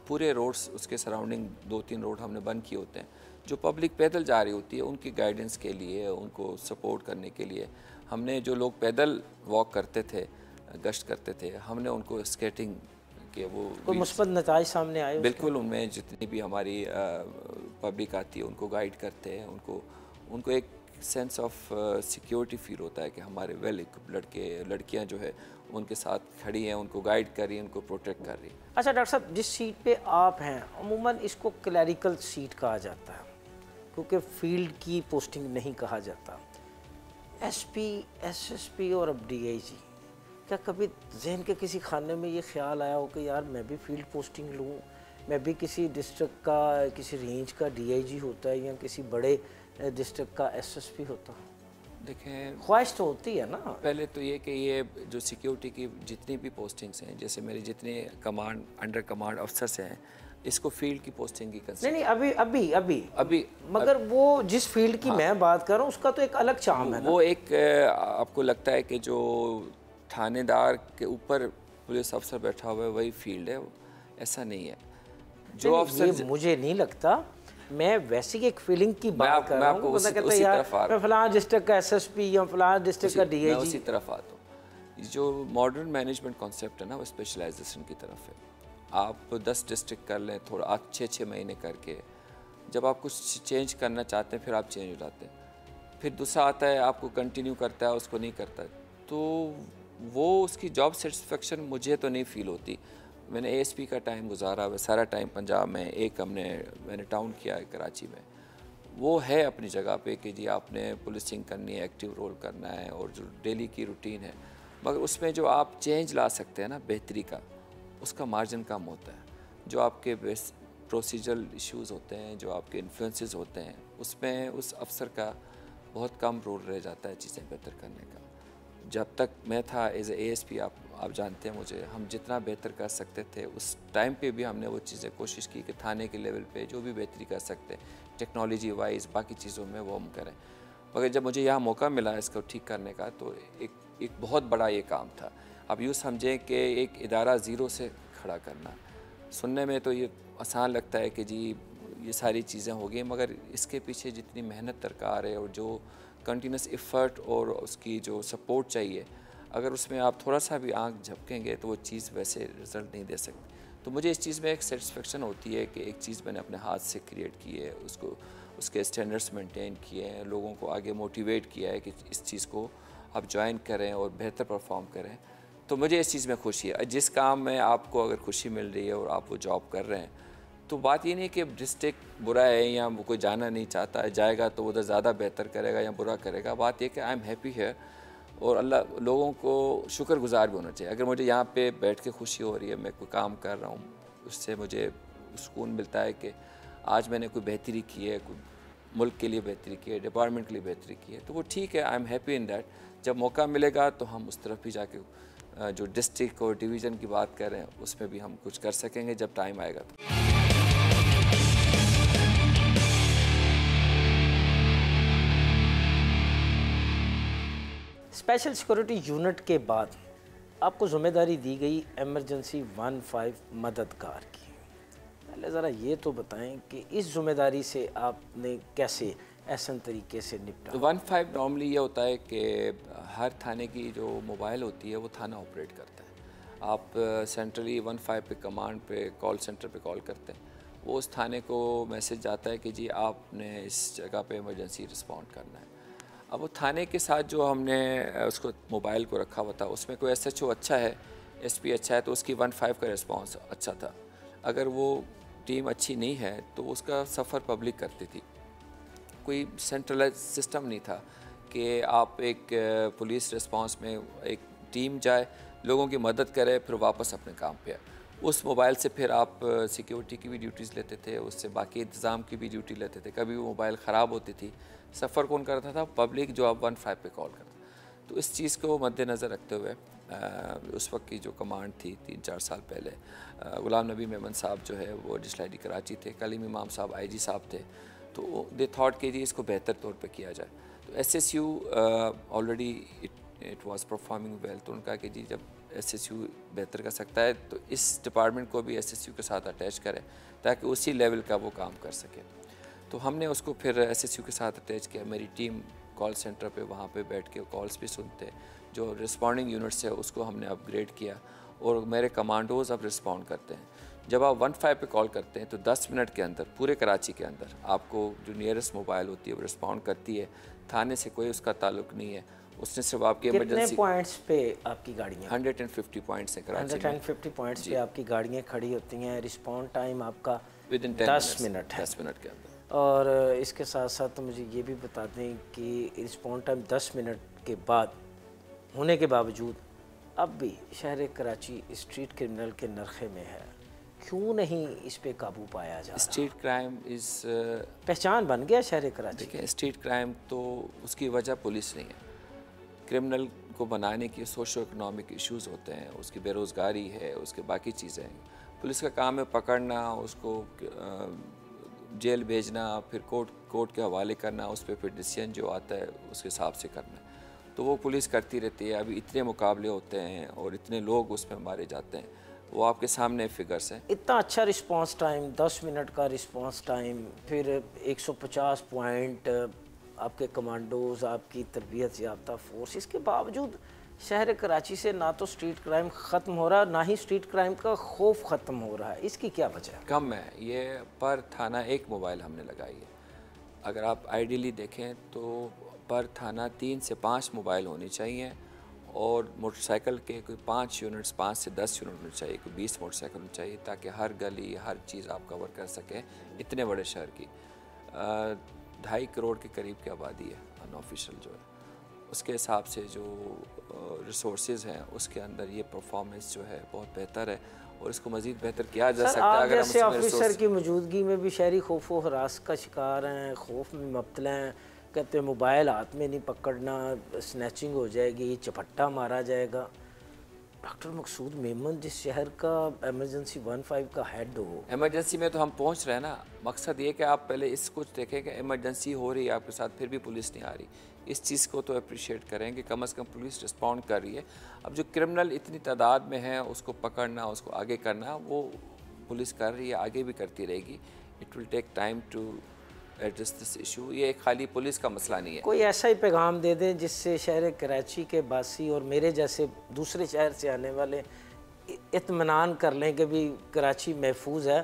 [SPEAKER 2] पूरे रोड्स उसके सराउंडिंग 2-3 रोड हमने बंद किए होते हैं, जो पब्लिक पैदल जा रही होती है उनकी गाइडेंस के लिए, उनको सपोर्ट करने के लिए हमने, जो लोग पैदल वॉक करते थे, गश्त करते थे, हमने उनको स्केटिंग के वो
[SPEAKER 1] कोई मुस्बत नताइज सामने आए?
[SPEAKER 2] बिल्कुल, उनमें जितनी भी हमारी पब्लिक आती है उनको गाइड करते हैं, उनको एक सेंस ऑफ सिक्योरिटी फील होता है कि हमारे वेल इक्विप्ड लड़कियां जो है उनके साथ खड़ी हैं, उनको गाइड कर रही हैं, उनको प्रोटेक्ट कर रही हैं।
[SPEAKER 1] अच्छा डॉक्टर साहब, जिस सीट पे आप हैं अमूमन इसको क्लैरिकल सीट कहा जाता है, क्योंकि फील्ड की पोस्टिंग नहीं कहा जाता। SP, SSP और अब DIG, क्या कभी जहन के किसी खाने में ये ख्याल आया हो कि यार मैं भी फील्ड पोस्टिंग लूँ, मैं भी किसी डिस्ट्रिक्ट का, किसी रेंज का DIG होता है या किसी बड़े डिस्ट्रिक्ट का SSP होता है?
[SPEAKER 2] देखें,
[SPEAKER 1] ख्वाहिश तो होती है ना।
[SPEAKER 2] पहले तो ये कि ये जो सिक्योरिटी की जितनी भी पोस्टिंग्स हैं, जैसे मेरे जितने अंडर कमांड अफसर्स हैं, इसको फील्ड की पोस्टिंग की
[SPEAKER 1] नहीं, अभी मगर वो जिस फील्ड की मैं बात कर रहा हूँ उसका तो एक अलग चार्म है ना।
[SPEAKER 2] वो एक आपको लगता है कि जो थानेदार के ऊपर पुलिस अफसर बैठा हुआ है वही फील्ड है, ऐसा नहीं है। जो अफसर,
[SPEAKER 1] मुझे नहीं लगता, मैं वैसी एक फीलिंग की बात कर रहा हूँ।
[SPEAKER 2] मैं
[SPEAKER 1] फलाना डिस्ट्रिक्ट का SSP या फलाना डिस्ट्रिक्ट का DIG,
[SPEAKER 2] उसी तरफ आता हूँ। जो मॉडर्न मैनेजमेंट कॉन्सेप्ट है ना, वो स्पेशलाइजेशन की तरफ है। आप 10 डिस्ट्रिक्ट कर लें थोड़ा 8-6 महीने करके, जब आप कुछ चेंज करना चाहते हैं फिर आप चेंज हो जाते हैं। फिर दूसरा आता है आपको कंटिन्यू करता है, उसको नहीं करता है, तो वो उसकी जॉब सेटिस्फेक्शन मुझे तो नहीं फील होती। मैंने एएसपी का टाइम गुजारा, वह सारा टाइम पंजाब में, एक मैंने टाउन किया है कराची में। वो है अपनी जगह पे कि जी आपने पुलिसिंग करनी है, एक्टिव रोल करना है और जो डेली की रूटीन है, मगर उसमें जो आप चेंज ला सकते हैं ना बेहतरी का, उसका मार्जिन कम होता है। जो आपके प्रोसीजरल इश्यूज़ होते हैं, जो आपके इन्फ्लुएंसेस होते हैं, उसमें उस अफसर का बहुत कम रोल रह जाता है चीज़ें बेहतर करने का। जब तक मैं था एज ए एएसपी, आप जानते हैं मुझे, हम जितना बेहतर कर सकते थे उस टाइम पे भी हमने वो चीज़ें कोशिश की कि थाने के लेवल पे जो भी बेहतरी कर सकते हैं टेक्नोलॉजी वाइज, बाकी चीज़ों में वो हम करें। मगर जब मुझे यहाँ मौका मिला इसको ठीक करने का, तो एक बहुत बड़ा ये काम था। अब यूँ समझें कि एक इदारा ज़ीरो से खड़ा करना, सुनने में तो ये आसान लगता है कि जी ये सारी चीज़ें हो गई, मगर इसके पीछे जितनी मेहनत दरकार है और जो कंटिन्यूस एफर्ट और उसकी जो सपोर्ट चाहिए, अगर उसमें आप थोड़ा सा भी आंख झपकेंगे तो वो चीज़ वैसे रिज़ल्ट नहीं दे सकती। तो मुझे इस चीज़ में एक सेटिस्फेक्शन होती है कि एक चीज़ मैंने अपने हाथ से क्रिएट की है, उसको उसके स्टैंडर्ड्स मेंटेन किए हैं, लोगों को आगे मोटिवेट किया है कि इस चीज़ को आप ज्वाइन करें और बेहतर परफॉर्म करें। तो मुझे इस चीज़ में खुशी है। जिस काम में आपको अगर खुशी मिल रही है और आप वो जॉब कर रहे हैं, तो बात ये नहीं कि डिस्ट्रिक्ट बुरा है या वो कोई जाना नहीं चाहता है, जाएगा तो उधर ज़्यादा बेहतर करेगा या बुरा करेगा। बात ये कि आई एम हैप्पी है और अल्लाह लोगों को शुक्रगुजार भी होना चाहिए। अगर मुझे यहाँ पे बैठ के खुशी हो रही है, मैं कोई काम कर रहा हूँ, उससे मुझे सुकून मिलता है कि आज मैंने कोई बेहतरी की है, कोई मुल्क के लिए बेहतरी की है, डिपार्टमेंट के लिए बेहतरी की है, तो वो ठीक है, I am happy in that. जब मौका मिलेगा तो हम उस तरफ भी जाके जो डिस्ट्रिक्ट और डिवीज़न की बात कर रहे हैं उसमें भी हम कुछ कर सकेंगे जब टाइम आएगा तो।
[SPEAKER 1] स्पेशल सिक्योरिटी यूनिट के बाद आपको ज़िम्मेदारी दी गई इमरजेंसी 15 मददगार की। पहले ज़रा ये तो बताएं कि इस ज़िम्मेदारी से आपने कैसे एहसन तरीके से निपटा।
[SPEAKER 2] तो 15 नॉर्मली ये होता है कि हर थाने की जो मोबाइल होती है वो थाना ऑपरेट करता है। आप सेंट्रली 15 पे कमांड पे कॉल सेंटर पे कॉल करते हैं, वो उस थाने को मैसेज जाता है कि जी आपने इस जगह पे इमरजेंसी रिस्पॉन्ड करना है। अब वो थाने के साथ जो हमने उसको मोबाइल को रखा हुआ था, उसमें कोई SHO अच्छा है, SP अच्छा है, तो उसकी 15 का रिस्पॉन्स अच्छा था। अगर वो टीम अच्छी नहीं है तो उसका सफ़र पब्लिक करती थी। कोई सेंट्रलाइज सिस्टम नहीं था कि आप एक पुलिस रिस्पांस में एक टीम जाए, लोगों की मदद करे, फिर वापस अपने काम पे आए। उस मोबाइल से फिर आप सिक्योरिटी की भी ड्यूटीज़ लेते थे, उससे बाकी इंतज़ाम की भी ड्यूटी लेते थे। कभी वो मोबाइल ख़राब होती थी, सफ़र कौन करता था? पब्लिक, जो आप 15 पे कॉल करता। तो इस चीज़ को मद्देनज़र रखते हुए उस वक्त की जो कमांड थी 3-4 साल पहले, गुलाम नबी मेमन साहब जो है वो डिस्ट्रिक्ट कराची थे, कलीम इमाम साहब IG साहब थे, तो दे थॉट कि जी इसको बेहतर तौर पे किया जाए। तो SSU already it was performing well, तो उनका कि जी जब SSU बेहतर कर सकता है तो इस डिपार्टमेंट को भी SSU के साथ अटैच करें ताकि उसी लेवल का वो काम कर सके। तो हमने उसको फिर SSU के साथ अटैच किया। मेरी टीम कॉल सेंटर पे वहाँ पे बैठ के कॉल्स भी सुनते, जो रिस्पॉन्डिंग यूनिट्स है उसको हमने अपग्रेड किया और मेरे कमांडोज़ अब रिस्पॉन्ड करते हैं। जब आप 15 पे कॉल करते हैं तो 10 मिनट के अंदर पूरे कराची के अंदर आपको जो नियरेस्ट मोबाइल होती है वो रिस्पॉन्ड करती है। थाने से कोई उसका ताल्लुक नहीं है, उसने सिर्फ आपकी इमरजेंसी।
[SPEAKER 1] पॉइंट्स पे आपकी गाड़ियाँ?
[SPEAKER 2] 150 पॉइंट्स हैं कराची में।
[SPEAKER 1] 150 पॉइंट्स पे आपकी गाड़ियाँ खड़ी होती हैं। रिस्पॉन्ड टाइम आपका
[SPEAKER 2] विदिन
[SPEAKER 1] 10 मिनट है।
[SPEAKER 2] 10 मिनट के अंदर।
[SPEAKER 1] और इसके साथ साथ तो मुझे ये भी बता दें कि रिस्पॉन्ड टाइम 10 मिनट के बाद होने के बावजूद अब भी शहर कराची स्ट्रीट क्रिमिनल के नरखे में है। क्यों नहीं इस पे काबू पाया जा रहा?
[SPEAKER 2] स्ट्रीट क्राइम इस
[SPEAKER 1] पहचान बन गया शहर कराची।
[SPEAKER 2] देखिए, स्ट्रीट क्राइम तो उसकी वजह पुलिस नहीं है। क्रिमिनल को बनाने की सोशो इकोनॉमिक इश्यूज़ होते हैं, उसकी बेरोज़गारी है, उसके बाकी चीज़ें हैं। पुलिस का काम है पकड़ना, उसको जेल भेजना, फिर कोर्ट के हवाले करना, उस पर फिर डिसीजन जो आता है उसके हिसाब से करना। तो वो पुलिस करती रहती है। अभी इतने मुकाबले होते हैं और इतने लोग उसमें मारे जाते हैं, वो आपके सामने फिगर्स हैं।
[SPEAKER 1] इतना अच्छा रिस्पांस टाइम, 10 मिनट का रिस्पांस टाइम, फिर 150 पॉइंट, आपके कमांडोज, आपकी तरबियत याफ्ता फोर्स, इसके बावजूद शहर कराची से ना तो स्ट्रीट क्राइम ख़त्म हो रहा, ना ही स्ट्रीट क्राइम का खौफ ख़त्म हो रहा है, इसकी क्या वजह है?
[SPEAKER 2] कम है ये। पर थाना एक मोबाइल हमने लगाई है। अगर आप आइडियली देखें तो पर थाना 3 से 5 मोबाइल होनी चाहिए, और मोटरसाइकिल के कोई 5 यूनिट्स, 5 से 10 यूनिट होने चाहिए, कोई 20 मोटरसाइकिल होनी चाहिए, ताकि हर गली हर चीज़ आप कवर कर सकें। इतने बड़े शहर की 2.5 करोड़ के करीब की आबादी है अनऑफिशियल जो है, उसके हिसाब से जो रिसोर्सेज हैं उसके अंदर ये परफॉर्मेंस जो है बहुत बेहतर है, और इसको मज़ीद बेहतर किया जा सकता है अगर हम
[SPEAKER 1] जैसे ऑफिसर की मौजूदगी में भी शहरी खौफ व हरास का शिकार हैं, खौफ में मुब्तला हैं, कहते हैं मोबाइल हाथ में नहीं पकड़ना, स्नैचिंग हो जाएगी, चपट्टा मारा जाएगा। डॉक्टर मकसूद मेमन जिस शहर का एमरजेंसी 15 का हेड हो,
[SPEAKER 2] इमरजेंसी में तो हम पहुंच रहे हैं ना। मकसद ये कि आप पहले इस कुछ देखें कि इमरजेंसी हो रही है आपके साथ, फिर भी पुलिस नहीं आ रही। इस चीज़ को तो अप्रिशिएट करें कि कम से कम पुलिस रिस्पॉन्ड कर रही है। अब जो क्रिमिनल इतनी तादाद में है उसको पकड़ना, उसको आगे करना, वो पुलिस कर रही है, आगे भी करती रहेगी। It will take time to address this issue. ये खाली पुलिस का मसला नहीं है।
[SPEAKER 1] कोई ऐसा ही पैगाम दे दें जिससे शहर कराची के बासी और मेरे जैसे दूसरे शहर से आने वाले इत्मीनान कर लें कि भी कराची महफूज है,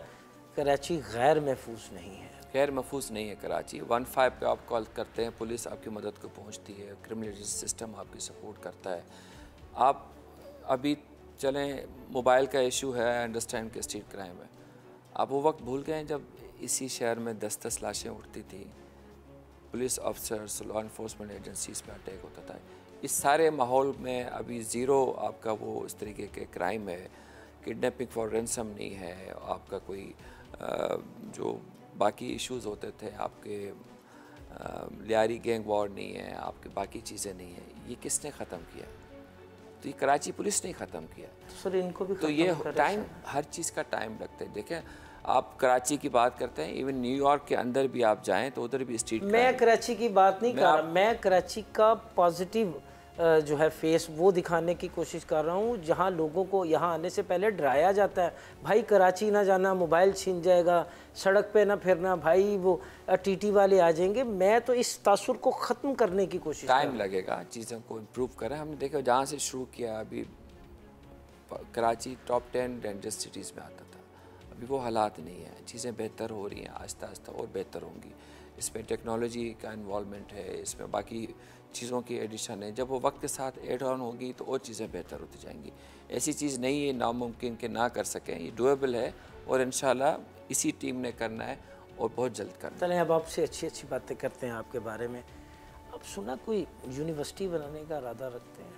[SPEAKER 1] कराची गैर महफूज नहीं है।
[SPEAKER 2] गैर महफूज नहीं है कराची। 15 पे आप कॉल करते हैं, पुलिस आपकी मदद को पहुंचती है, क्रिमिनल जस्टिस सिस्टम आपकी सपोर्ट करता है। आप अभी चलें, मोबाइल का इशू है, अंडरस्टैंड कि स्ट्रीट क्राइम है। आप वो वक्त भूल गए जब इसी शहर में 10-10 लाशें उठती थी, police officers, law enforcement agencies पे अटैक होता था। इस सारे माहौल में अभी ज़ीरो आपका वो इस तरीके के क्राइम है, किडनैपिंग फॉर रैंसम नहीं है, आपका कोई जो बाकी इश्यूज़ होते थे आपके, लियारी गैंग वॉर नहीं है, आपके बाकी चीज़ें नहीं है। ये किसने ख़त्म किया? तो ये कराची पुलिस ने ख़त्म किया।
[SPEAKER 1] सर इनको भी
[SPEAKER 2] तो ये टाइम, हर चीज़ का टाइम लगता है। देखें, आप कराची की बात करते हैं, इवन न्यूयॉर्क के अंदर भी आप जाएं तो उधर भी स्ट्रीट,
[SPEAKER 1] मैं कराची की बात नहीं कर रहा, मैं कराची का पॉजिटिव जो है फेस वो दिखाने की कोशिश कर रहा हूँ, जहाँ लोगों को यहाँ आने से पहले डराया जाता है, भाई कराची ना जाना, मोबाइल छीन जाएगा, सड़क पे ना फिरना, भाई वो टीटी वाले आ जाएंगे। मैं तो इस तासुर को ख़त्म करने की कोशिश,
[SPEAKER 2] टाइम लगेगा चीज़ों को इम्प्रूव करें। हमने देखा जहाँ से शुरू किया, अभी कराची टॉप 10 डेंजरस सिटीज़ में आता था, अभी वो हालात नहीं है। चीज़ें बेहतर हो रही हैं, आहिस्ता आहिस्ता और बेहतर होंगी। इसमें टेक्नोलॉजी का इन्वॉल्वमेंट है, इसमें बाकी चीज़ों की एडिशन है। जब वो वक्त के साथ एड ऑन होगी तो और चीज़ें बेहतर होती जाएंगी। ऐसी चीज़ नहीं है नामुमकिन के ना कर सकें, ये डूएबल है, और इंशाल्लाह इसी टीम ने करना है और बहुत जल्द करना है।
[SPEAKER 1] चलें अब आपसे अच्छी अच्छी बातें करते हैं आपके बारे में। अब सुना कोई यूनिवर्सिटी बनाने का इरादा रखते हैं?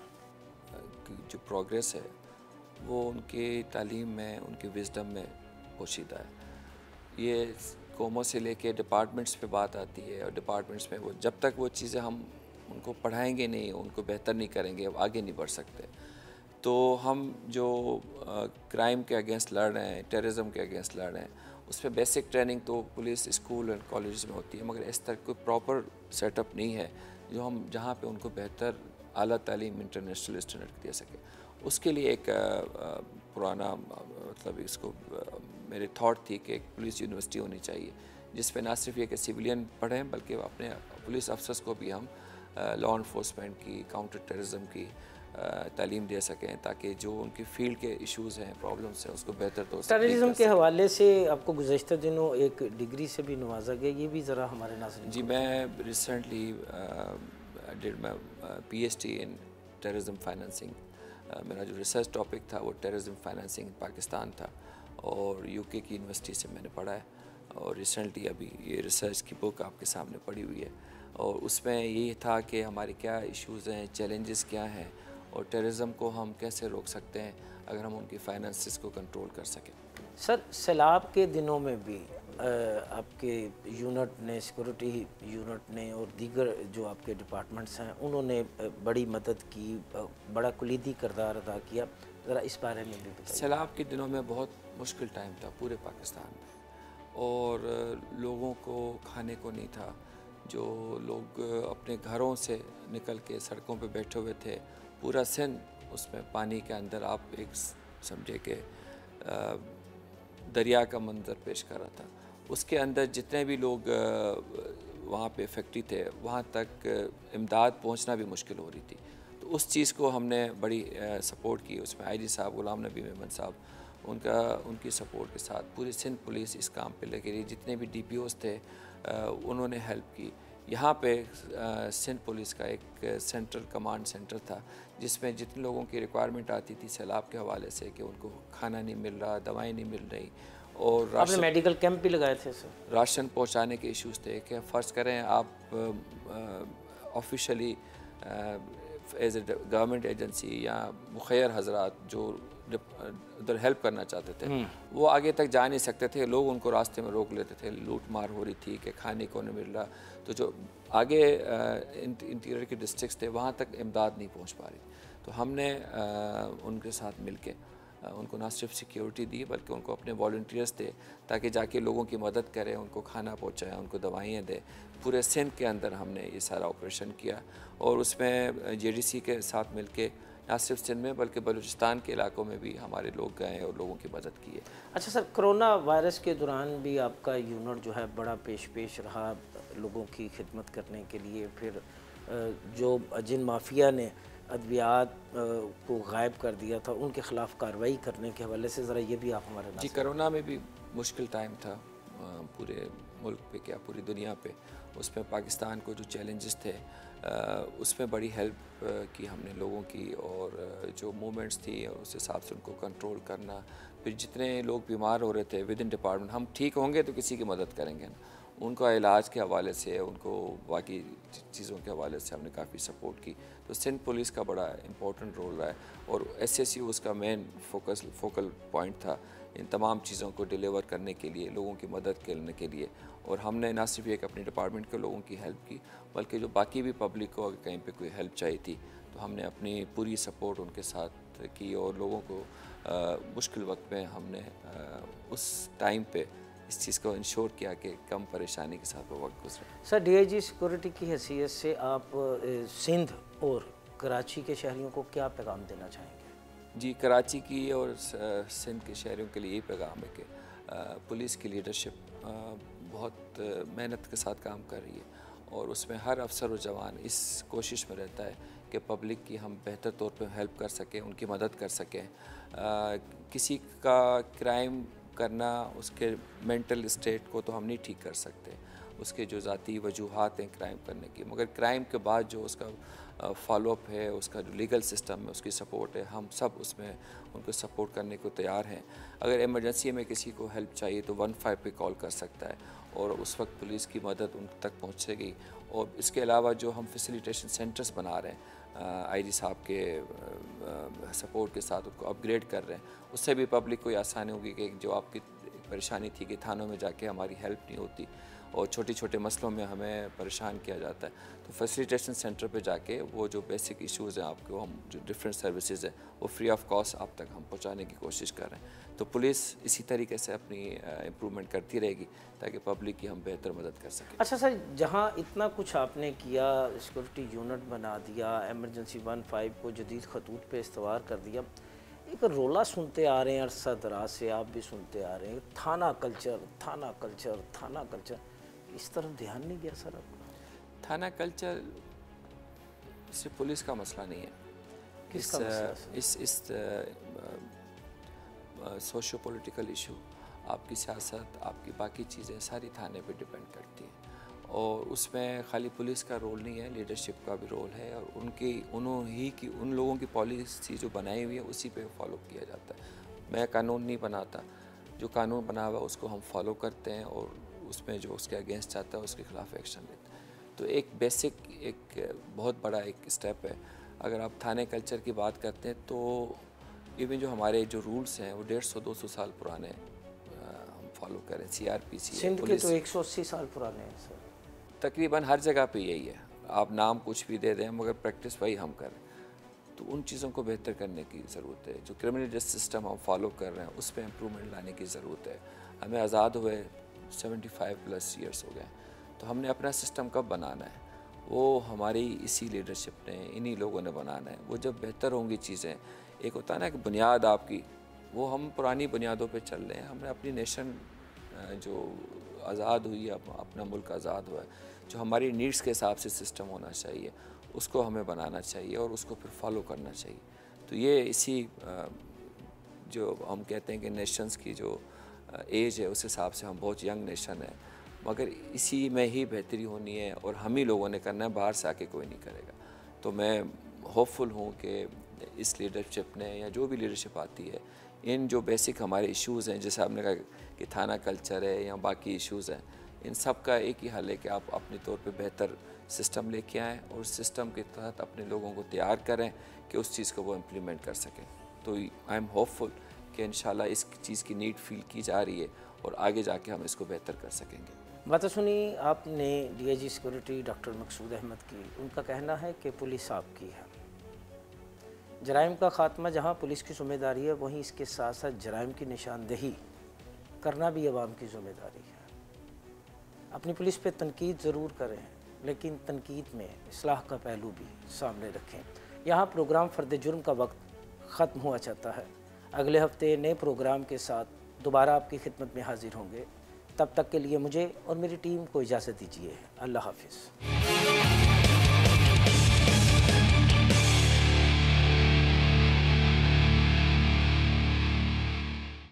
[SPEAKER 2] जो प्रोग्रेस है वो उनकी तालीम में, उनकी विजडम में पोशीदा है। ये कौमों से लेके डिपार्टमेंट्स पे बात आती है, और डिपार्टमेंट्स में वो जब तक वो चीज़ें हम उनको पढ़ाएंगे नहीं, उनको बेहतर नहीं करेंगे, अब आगे नहीं बढ़ सकते। तो हम जो क्राइम के अगेंस्ट लड़ रहे हैं, टेररिज्म के अगेंस्ट लड़ रहे हैं, उस पर बेसिक ट्रेनिंग तो पुलिस, स्कूल और कॉलेज में होती है, मगर इस तरह कोई प्रॉपर सेटअप नहीं है जो हम जहाँ पे उनको बेहतर आला तालीम इंटरनेशनल स्टैंडर्ड दे सके। उसके लिए एक पुराना मतलब इसको मेरे थॉट थी कि एक पुलिस यूनिवर्सिटी होनी चाहिए, जिसमें ना सिर्फ ये कि सिविलियन पढ़ें, बल्कि अपने पुलिस अफसर्स को भी हम लॉ इन्फोर्समेंट की, काउंटर टेररिज्म की तालीम दे सकें, ताकि जो उनकी फील्ड के इश्यूज़ हैं, प्रॉब्लम्स हैं, उसको बेहतर तो
[SPEAKER 1] टेररिज्म के हवाले से आपको गुज़श्ता दिनों एक डिग्री से भी नवाजा गया, ये भी ज़रा हमारे नाज़रीन।
[SPEAKER 2] जी, मैं recently did my PhD in terrorism financing. मेरा जो रिसर्च टॉपिक था वो टेररिज्म फाइनेंसिंग इन पाकिस्तान था, और UK की यूनिवर्सिटी से मैंने पढ़ा है, और रिसेंटली अभी ये रिसर्च की बुक आपके सामने पड़ी हुई है, और उसमें ये था कि हमारे क्या इश्यूज़ हैं, चैलेंजेस क्या हैं, और टेररिज्म को हम कैसे रोक सकते हैं अगर हम उनकी फाइनेंसेस को कंट्रोल कर सकें।
[SPEAKER 1] सर सैलाब के दिनों में भी आपके यूनिट ने, सिक्योरिटी यूनिट ने और दीगर जो आपके डिपार्टमेंट्स हैं, उन्होंने बड़ी मदद की, बड़ा कुलीदी किरदार अदा किया। ज़रा इस बारे में भी बताइए।
[SPEAKER 2] सैलाब के दिनों में बहुत मुश्किल टाइम था पूरे पाकिस्तान में, और लोगों को खाने को नहीं था। जो लोग अपने घरों से निकल के सड़कों पे बैठे हुए थे, पूरा सिंध उसमें पानी के अंदर, आप एक समझे कि दरिया का मंजर पेश कर रहा था। उसके अंदर जितने भी लोग वहाँ पे इफेक्टेड थे, वहाँ तक इमदाद पहुँचना भी मुश्किल हो रही थी। तो उस चीज़ को हमने बड़ी सपोर्ट की। उसमें आईजी साहब गुलाम नबी मेमन साहब, उनकी सपोर्ट के साथ पूरी सिंध पुलिस इस काम पे लगी रही। जितने भी डीपीओज़ थे उन्होंने हेल्प की। यहाँ पे सिंध पुलिस का एक सेंट्रल कमांड सेंटर था, जिसमें जितने लोगों की रिक्वायरमेंट आती थी सैलाब के हवाले से कि उनको खाना नहीं मिल रहा, दवाएं नहीं मिल रही, और
[SPEAKER 1] आपने मेडिकल कैंप भी लगाए थे सर?
[SPEAKER 2] राशन पहुँचाने के इश्यूज़ थे कि फ़र्ज़ करें आप officially as a government agency या मुखैर हजरात जो उधर हेल्प करना चाहते थे वो आगे तक जा नहीं सकते थे। लोग उनको रास्ते में रोक लेते थे, लूट मार हो रही थी कि खाने को नहीं मिल रहा। तो जो आगे इंटीरियर के डिस्ट्रिक्ट्स थे वहाँ तक इमदाद नहीं पहुँच पा रही। तो हमने उनके साथ मिलके उनको ना सिर्फ सिक्योरिटी दी बल्कि उनको अपने वॉलंटियर्स थे ताकि जाके लोगों की मदद करें, उनको खाना पहुँचाएँ, उनको दवाइयाँ दें। पूरे सिंध के अंदर हमने ये सारा ऑपरेशन किया और उसमें जेडीसी के साथ मिलके ना सिर्फ सिंध में बल्कि बलूचिस्तान के इलाकों में भी हमारे लोग गए और लोगों की मदद की है।
[SPEAKER 1] अच्छा सर, कोरोना वायरस के दौरान भी आपका यूनिट जो है बड़ा पेश रहा लोगों की खिदमत करने के लिए। फिर जो जिन माफिया ने अद्वियात को गायब कर दिया था उनके ख़िलाफ़ कार्रवाई करने के हवाले से ज़रा ये भी आप हमारे
[SPEAKER 2] जी, कोरोना में भी मुश्किल टाइम था पूरे मुल्क पे, क्या पूरी दुनिया पे। उसमें पाकिस्तान को जो चैलेंजेस थे उसमें बड़ी हेल्प की हमने लोगों की, और जो मूवमेंट्स थी उस हिसाब से उनको कंट्रोल करना। फिर जितने लोग बीमार हो रहे थे विद इन डिपार्टमेंट, हम ठीक होंगे तो किसी की मदद करेंगे ना, उनका इलाज के हवाले से, उनको बाकी चीज़ों के हवाले से हमने काफ़ी सपोर्ट की। तो सिंध पुलिस का बड़ा इम्पोर्टेंट रोल रहा है और SSU उसका मेन फोकल पॉइंट था इन तमाम चीज़ों को डिलीवर करने के लिए, लोगों की मदद करने के लिए। और हमने ना सिर्फ एक अपने डिपार्टमेंट के लोगों की हेल्प की बल्कि जो बाकी भी पब्लिक को अगर कहीं पे कोई हेल्प चाहिए थी तो हमने अपनी पूरी सपोर्ट उनके साथ की और लोगों को मुश्किल वक्त में हमने उस टाइम पे इस चीज़ को इंश्योर किया कि कम परेशानी के साथ वो वक्त गुजरे।
[SPEAKER 1] सर, DIG सिक्योरिटी की हैसियत से आप सिंध और कराची के शहरियों को क्या पैगाम देना चाहेंगे?
[SPEAKER 2] जी, कराची की और सिंध के शहरियों के लिए यही पैगाम है कि पुलिस की लीडरशिप बहुत मेहनत के साथ काम कर रही है और उसमें हर अफसर व जवान इस कोशिश में रहता है कि पब्लिक की हम बेहतर तौर पे हेल्प कर सकें, उनकी मदद कर सकें। किसी का क्राइम करना, उसके मेंटल स्टेट को तो हम नहीं ठीक कर सकते, उसके जो ज़ाती वजूहात हैं क्राइम करने की, मगर क्राइम के बाद जो उसका फॉलोअप है, उसका जो लीगल सिस्टम है, उसकी सपोर्ट है, हम सब उसमें उनको सपोर्ट करने को तैयार हैं। अगर इमरजेंसी में किसी को हेल्प चाहिए तो 15 पे कॉल कर सकता है और उस वक्त पुलिस की मदद उन तक पहुँचेगी। और इसके अलावा जो हम फैसिलिटेशन सेंटर्स बना रहे हैं IG साहब के सपोर्ट के साथ उनको अपग्रेड कर रहे हैं, उससे भी पब्लिक को ये आसानी होगी कि जो आपकी परेशानी थी कि थानों में जाके हमारी हेल्प नहीं होती और छोटे छोटे मसलों में हमें परेशान किया जाता है, तो फैसिलिटेशन सेंटर पे जाके वो जो बेसिक इश्यूज़ हैं आपको, हम जो डिफरेंट सर्विसेज हैं वो फ्री ऑफ कॉस्ट आप तक हम पहुंचाने की कोशिश कर रहे हैं। तो पुलिस इसी तरीके से अपनी इम्प्रूवमेंट करती रहेगी ताकि पब्लिक की हम बेहतर मदद कर सकें।
[SPEAKER 1] अच्छा सर, जहाँ इतना कुछ आपने किया, सिक्योरिटी यूनिट बना दिया, एमरजेंसी 15 को जदीद खतूत पे इस्तवार कर दिया, एक रोला सुनते आ रहे हैं अरसा दराज से, आप भी सुनते आ रहे हैं, थाना कल्चर, थाना कल्चर, थाना कल्चर, इस तरफ ध्यान नहीं गया सर आपका?
[SPEAKER 2] थाना कल्चर सिर्फ पुलिस का मसला नहीं है,
[SPEAKER 1] किसका मसला?
[SPEAKER 2] इस सोशो पॉलिटिकल इशू, आपकी सियासत, आपकी बाकी चीज़ें सारी थाने पे डिपेंड करती हैं और उसमें खाली पुलिस का रोल नहीं है, लीडरशिप का भी रोल है और उन लोगों की पॉलिसी जो बनाई हुई है उसी पे फॉलो किया जाता है। मैं कानून नहीं बनाता, जो कानून बना हुआ उसको हम फॉलो करते हैं और उसमें जो उसके अगेंस्ट आता है उसके ख़िलाफ़ एक्शन लेते हैं। तो एक बेसिक, एक बहुत बड़ा एक स्टेप है। अगर आप थाने कल्चर की बात करते हैं तो इवन जो हमारे जो रूल्स हैं वो 150-200 साल पुराने हम फॉलो करें। CRPC
[SPEAKER 1] सिंध के तो 180 साल पुराने हैं सर।
[SPEAKER 2] तकरीबन हर जगह पे यही है, आप नाम कुछ भी दे दें मगर प्रैक्टिस वही हम करें। तो उन चीज़ों को बेहतर करने की ज़रूरत है। जो क्रिमिनल जस्टिस सिस्टम हम फॉलो कर रहे हैं उस पर इम्प्रूवमेंट लाने की ज़रूरत है। हमें आज़ाद हुए 75+ ईयर्स हो गए, तो हमने अपना सिस्टम कब बनाना है? वो हमारी इसी लीडरशिप ने, इन्हीं लोगों ने बनाना है। वो जब बेहतर होंगी चीज़ें, एक होता है ना कि बुनियाद आपकी, वो हम पुरानी बुनियादों पे चल रहे हैं। हमने अपनी नेशन जो आज़ाद हुई है, अपना मुल्क आज़ाद हुआ है, जो हमारी नीड्स के हिसाब से सिस्टम होना चाहिए उसको हमें बनाना चाहिए और उसको फिर फॉलो करना चाहिए। तो ये इसी जो हम कहते हैं कि नेशंस की जो एज है उस हिसाब से हम बहुत यंग नेशन है, मगर इसी में ही बेहतरी होनी है और हम ही लोगों ने करना है, बाहर से आके कोई नहीं करेगा। तो मैं होपफुल हूँ कि इस लीडरशिप ने या जो भी लीडरशिप आती है, इन जो बेसिक हमारे इश्यूज़ हैं, जैसे आपने कहा कि थाना कल्चर है या बाकी इश्यूज़ हैं, इन सब का एक ही हल है कि आप अपने तौर पे बेहतर सिस्टम लेके आएँ और सिस्टम के तहत अपने लोगों को तैयार करें कि उस चीज़ को वो इम्प्लीमेंट कर सकें। तो आई एम होपफुल कि इंशाल्लाह इस चीज़ की नीड फील की जा रही है और आगे जाके हम इसको बेहतर कर सकेंगे।
[SPEAKER 1] बात सुनी आपने DIG security doctor Maqsood Ahmad की। उनका कहना है कि पुलिस आपकी है, जराइम का खात्मा जहां पुलिस की ज़िम्मेदारी है, वहीं इसके साथ साथ जराइम की निशानदेही करना भी अवाम की ज़िम्मेदारी है। अपनी पुलिस पे तनकीद ज़रूर करें, लेकिन तनकीद में इस्लाह का पहलू भी सामने रखें। यहाँ प्रोग्राम फ़र्द जुर्म का वक्त ख़त्म हुआ चाहता है। अगले हफ्ते नए प्रोग्राम के साथ दोबारा आपकी खिदमत में हाजिर होंगे। तब तक के लिए मुझे और मेरी टीम को इजाज़त दीजिए। अल्लाह हाफ़िज़।